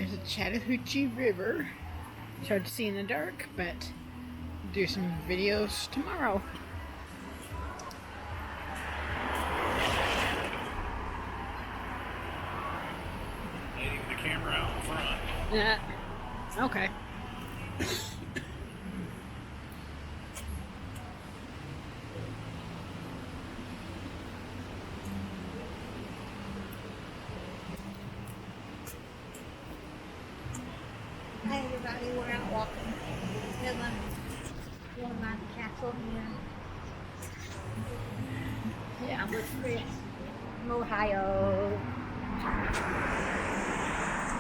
There's a Chattahoochee River. It's hard to see in the dark, but I'll do some videos tomorrow. Leading the camera out in front. Yeah. Okay. Hey everybody, we're out walking. Going by the castle here. Yeah. With Chris from Ohio.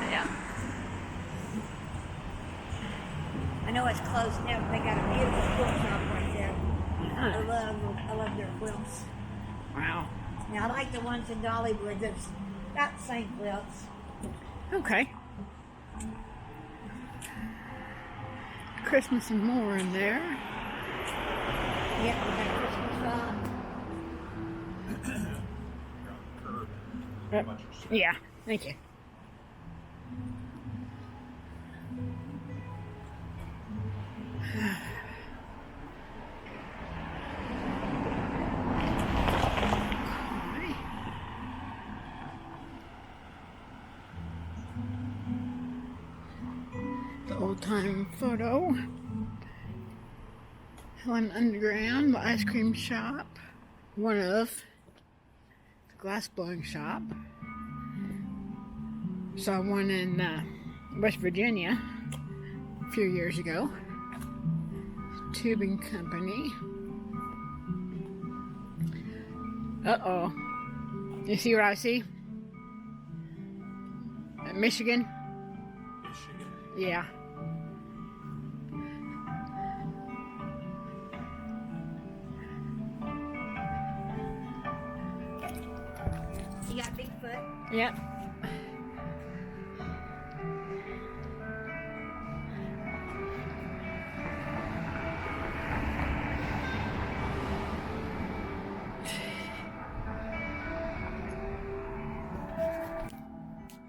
Yeah. I know it's closed now, but they got a beautiful quilt shop right there. I love their quilts. Wow. Now I like the ones in Dollywood. There's about the same quilts. Okay. Christmas and more in there. Yeah, we got a Christmas shop. Yeah. Thank you. The old time photo. Helen Underground, the ice cream shop. One of the glass blowing shop. Saw one in West Virginia a few years ago. Tubing company. Uh-oh. You see what I see? Michigan? Yeah. You got Bigfoot? Yep.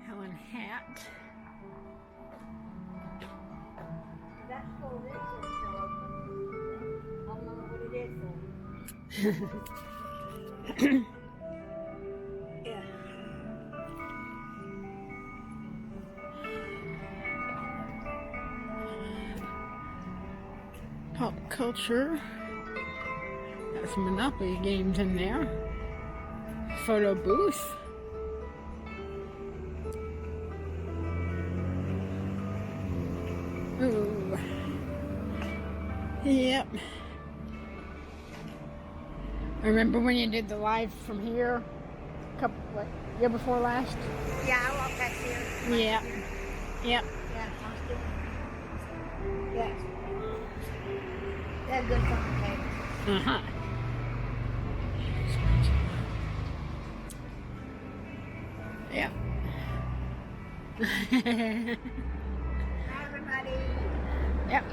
Helen hat. That's for this dog. I don't know what it is for. Yeah. Pop culture. Got some Monopoly games in there. Photo booth. Ooh. Yep. Remember when you did the live from here? Year before last? Yeah, I walked back here. Yeah. Yep. Yeah, I was doing. Yeah. They have good phone cables. Uh-huh. Yeah. Hi, everybody. Yep.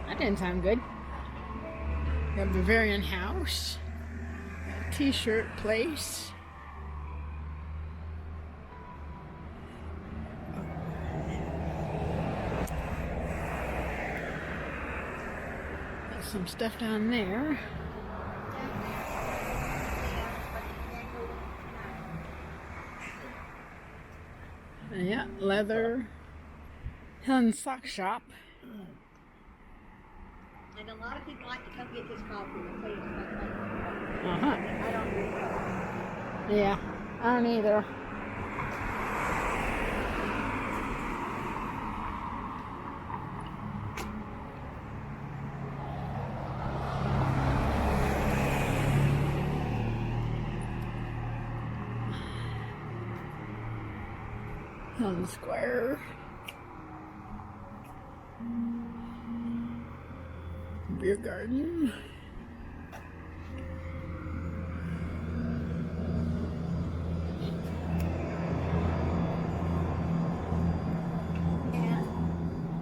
That didn't sound good. We have Bavarian House. T-shirt place. Got some stuff down there. Yeah, leather. Helen's sock shop. And a lot of people like to come get this coffee. I'll tell you about that. Uh-huh. I don't drink coffee. Yeah, I don't either. Helen Square. Beer garden. And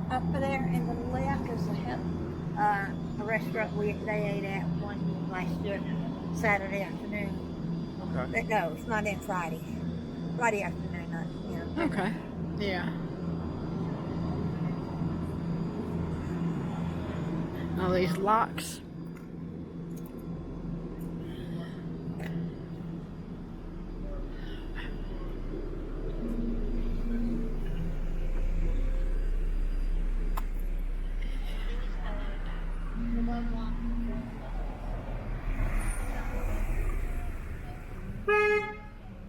up there in the left is a restaurant they ate at one last year, Saturday afternoon. Okay. But no, it's not in Friday. Friday afternoon, not, you know. Okay. Yeah. All these locks.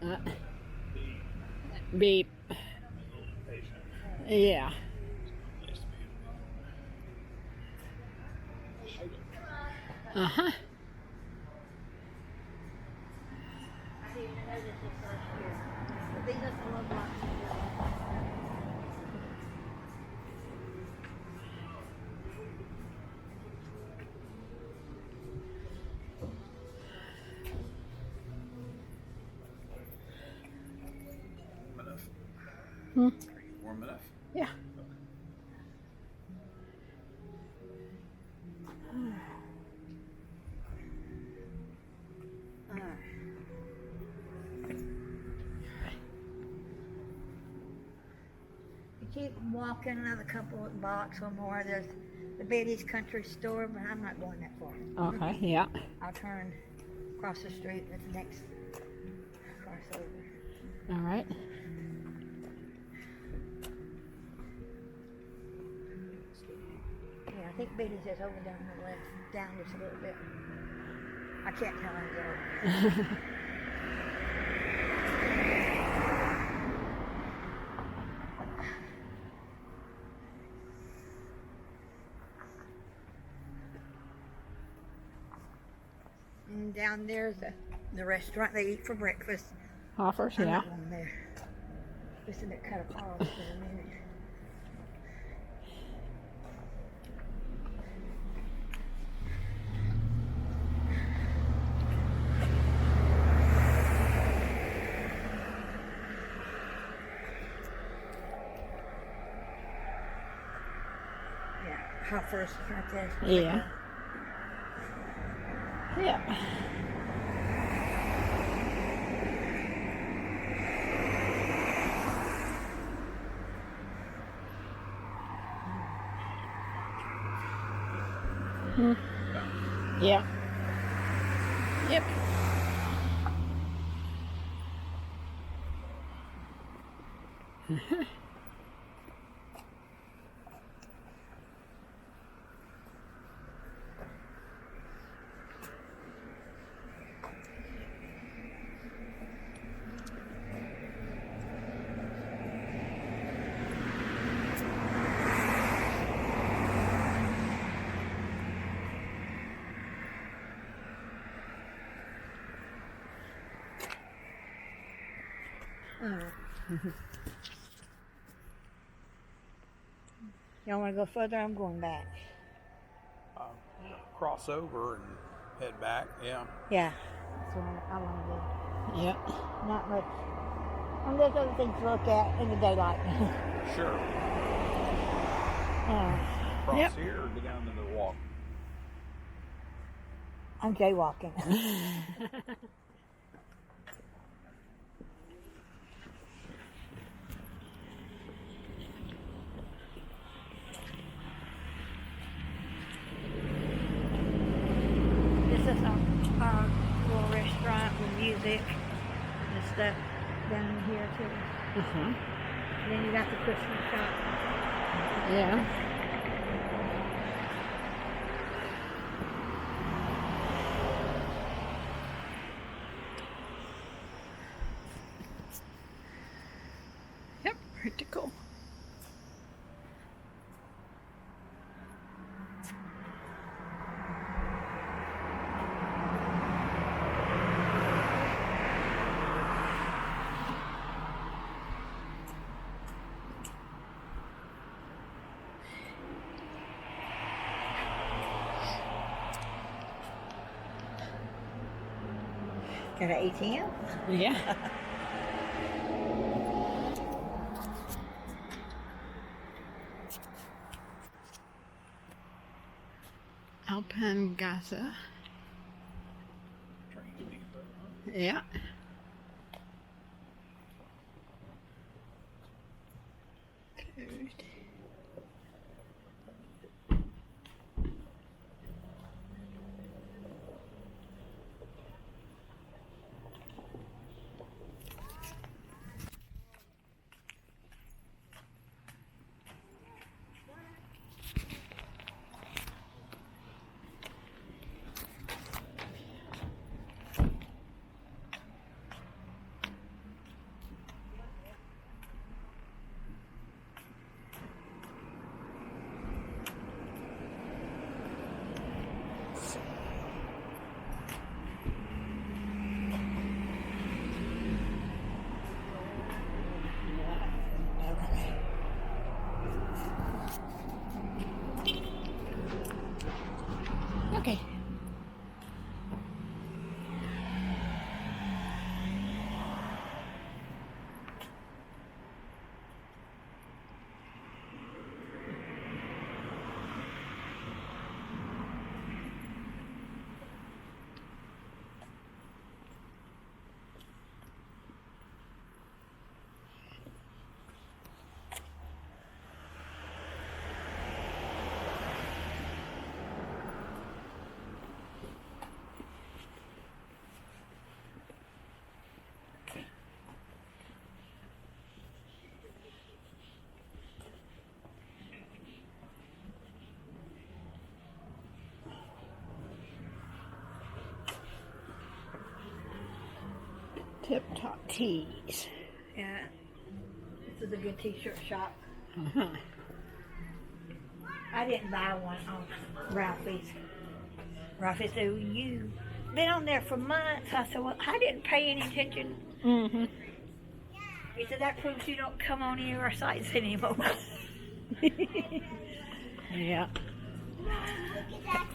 Uh, beep. Yeah. Uh-huh. I didn't even notice this last year. But these are the little blocks. Enough. Hmm. Warm enough? Yeah. You keep walking another couple of blocks or more. There's the Betty's Country Store, but I'm not going that far. Okay. Yeah. I'll turn across the street. That's the next crossover. All right. Yeah, I think Betty's is over down the left, down just a little bit. I can't tell him though. And down there's the restaurant they eat for breakfast. Offers. I'm Yeah. not going there. Just a bit cut apart for a minute. Yeah, Hoppers right there. Yeah. Yeah. Hmm. Yeah. Yep. Y'all want to go further? I'm going back. Cross over and head back. Yeah. Yeah, that's what I want to do. Yep. Not much. And there's other things to look at in the daylight. Sure. Cross Yep. here or go down to the walk? I'm jaywalking. This is our little restaurant with music and stuff down here too. Uh-huh. And then you got the Christmas shop. Yeah. Yep. Pretty cool. Got an ATM? Yeah. Gaza. Yeah. Tip Top Tees. Yeah. This is a good t-shirt shop. Uh-huh. I didn't buy one on Ralphie's. Ralphie said, well, you've been on there for months. I said, well, I didn't pay any attention. Mm-hmm. He said, that proves you don't come on any of our sites anymore. Yeah.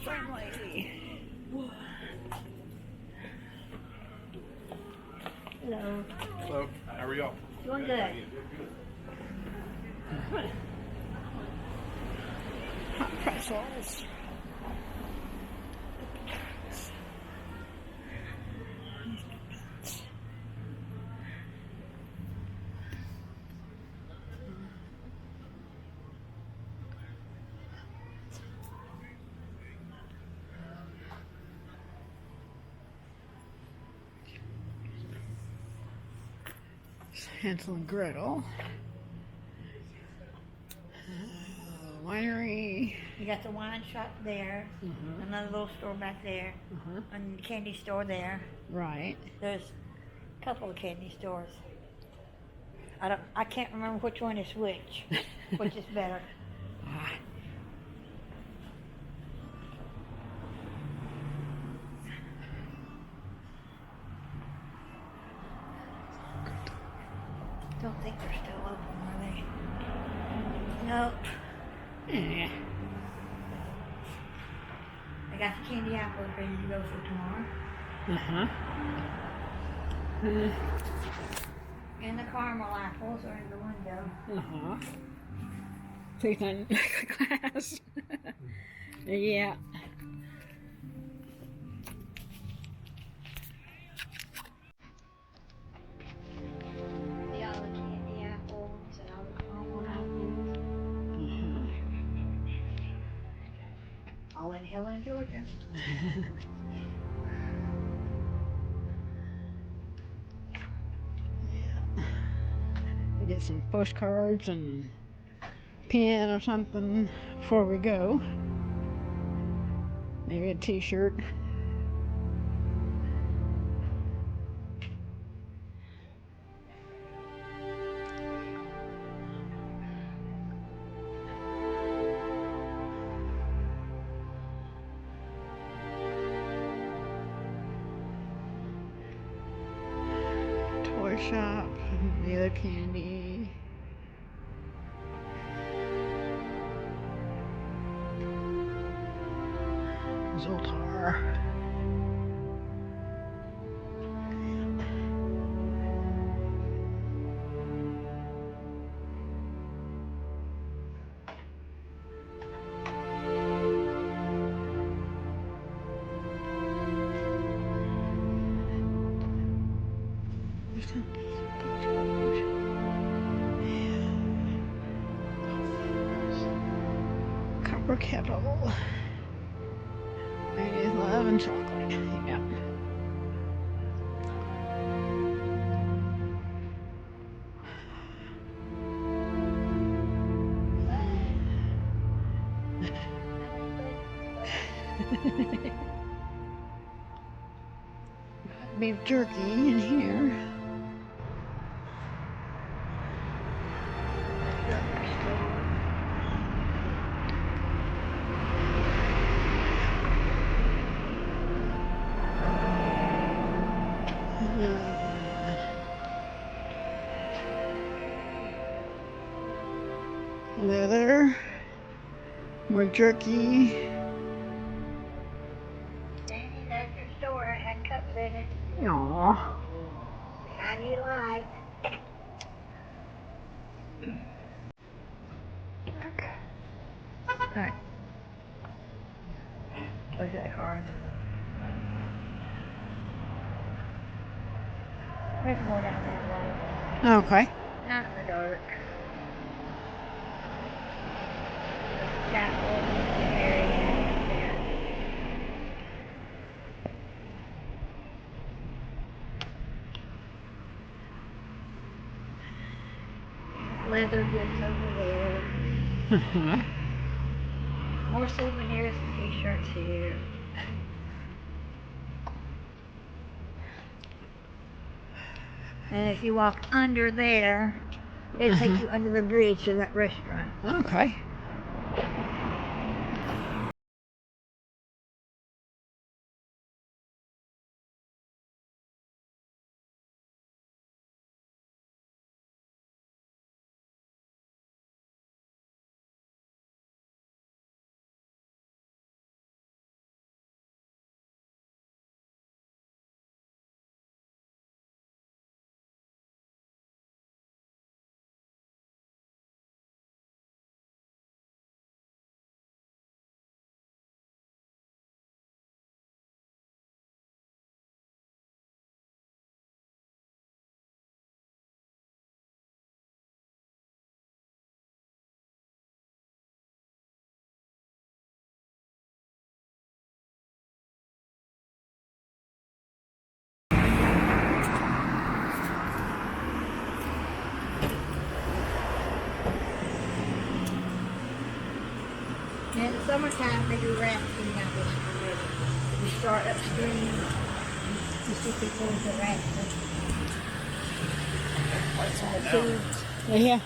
Friendly. Hello. Hello. How are y'all? Doing good. Hot pretzels. Hansel and Gretel. Winery. You got the wine shop there, another little store back there, and the candy store there. Right. There's a couple of candy stores. I can't remember which one is which is better. Ah. Don't think they're still open, are they? Nope. Yeah. I got the candy apples ready to go for tomorrow. Uh-huh. And the caramel apples are in the window. Uh-huh. Please don't make the glass. Yeah. The all the candy apples and all the caramel apples. All in Helen, Georgia. Get some postcards and pen or something before we go. Maybe a t-shirt. Toy shop, the other candy. Zoltar. Copper kettle. Ladies love and chocolate. Yeah. Beef jerky in here. Leather, more jerky. Danny, that's your store. It had cups in it. Aww. How do you like? Right. Look at that card. We can go down that way. Okay. Not in the dark. Chapel area there. Leather goods over there. More souvenirs and t-shirts here. And if you walk under there, it'll take you under the bridge to that restaurant. Okay. And in the summertime, they do rafting down this river. You start upstream, you see people with the rafting. Lights on And the now. food. Yeah.